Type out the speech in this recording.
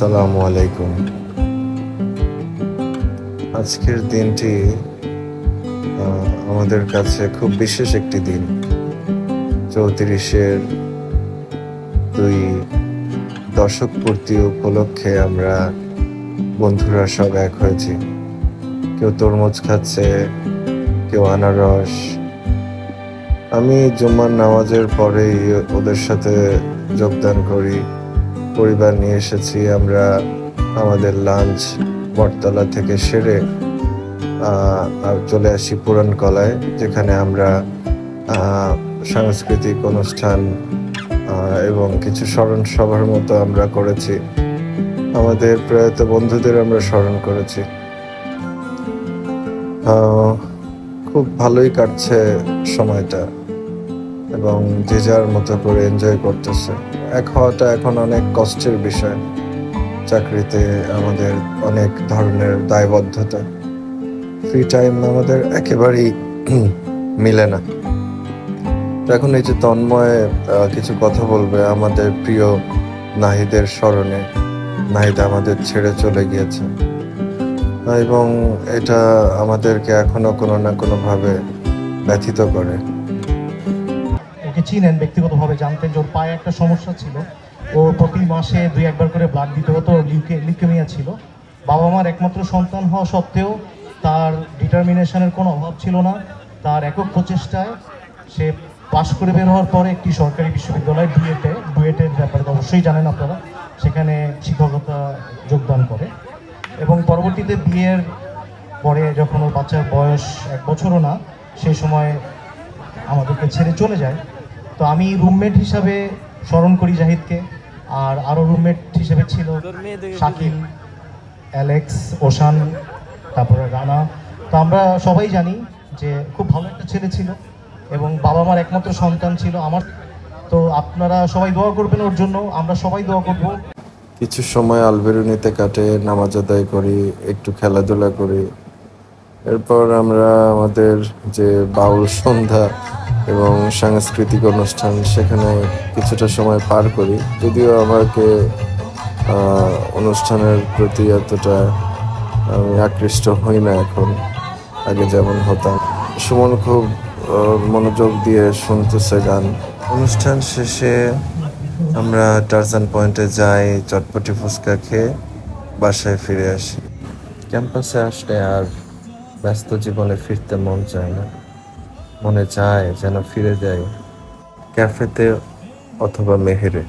আসসালামু আলাইকুম। আজকের দিনটি আমাদের কাছে খুব বিশেষ একটি দিন। 34-এর 2 দশক পূর্তি উপলক্ষে আমরা বন্ধুরা সব এক হয়েছি। কেউ তরমুজ খাচ্ছে, কেউ আনারস। আমি জুম্মার নামাজের পরেই ওদের সাথে যোগদান করি। পরিবার নিয়ে এসেছি। আমরা আমাদের লাঞ্চ বটতলা থেকে সেরে চলে আসি পুরান কলায়, যেখানে আমরা সাংস্কৃতিক অনুষ্ঠান এবং কিছু স্মরণ সভার মতো আমরা করেছি। আমাদের প্রয়াত বন্ধুদের আমরা স্মরণ করেছি। খুব ভালোই কাটছে সময়টা এবং যে যার মতো করে এনজয় করতেছে। এক হওয়াটা এখন অনেক কষ্টের বিষয়। চাকরিতে আমাদের অনেক ধরনের দায়বদ্ধতা, ফ্রি টাইম আমাদের একেবারেই মিলে না। এখন এই যে তন্ময় কিছু কথা বলবে আমাদের প্রিয় নাহিদের স্মরণে। নাহিদ আমাদের ছেড়ে চলে গিয়েছে এবং এটা আমাদেরকে এখনো কোনো না কোনো ভাবে ব্যথিত করে। ওকে চিনেন, ব্যক্তিগতভাবে জানতেন যে ওর পায়ে একটা সমস্যা ছিল। ও প্রতি মাসে 2-1 বার করে ব্লাড দিতে হতো। লিউকেমিয়া ছিল। বাবা মার একমাত্র সন্তান হওয়া সত্ত্বেও তার ডিটারমিনেশনের কোনো অভাব ছিল না। তার একক প্রচেষ্টায় সে পাশ করে বের হওয়ার পরে একটি সরকারি বিশ্ববিদ্যালয় ডুয়েটের ব্যাপারে অবশ্যই জানেন আপনারা, সেখানে শিক্ষকতা যোগদান করে এবং পরবর্তীতে বিয়ের পরে যখন ওর বাচ্চার বয়স 1 বছরও না, সেই সময় আমাদেরকে ছেড়ে চলে যায়। তো আমি রুমমেট হিসাবে স্মরণ করি জাহিদকে। আর আরও রুমমেট হিসেবে ছিল শাকিল, অ্যালেক্স, ওশান, তারপরে রানা। তো আমরা সবাই জানি যে খুব ভালো একটা ছেলে ছিল এবং বাবা মার একমাত্র সন্তান ছিল আমার। তো আপনারা সবাই দোয়া করবেন ওর জন্য, আমরা সবাই দোয়া করব। কিছু সময় আলবেরুনিতে কাটে, নামাজ আদায় করি, একটু খেলাধুলা করি। এরপর আমরা আমাদের যে বাউল সন্ধ্যা এবং সাংস্কৃতিক অনুষ্ঠান, সেখানে কিছুটা সময় পার করি। যদিও আমাকে অনুষ্ঠানের প্রতি এতটা আমি আকৃষ্ট হই না এখন, আগে যেমন হতাম। সুমন খুব মনোযোগ দিয়ে শুনতেছে গান। অনুষ্ঠান শেষে আমরা টারজান পয়েন্টে যাই, চটপটি ফুচকা খেয়ে বাসায় ফিরে আসি। ক্যাম্পাসে আসলে আর ব্যস্ত জীবনে ফিরতে মন চায় না। মনে চায় যেন ফিরে যাই ক্যাফেতে অথবা মেহেরে।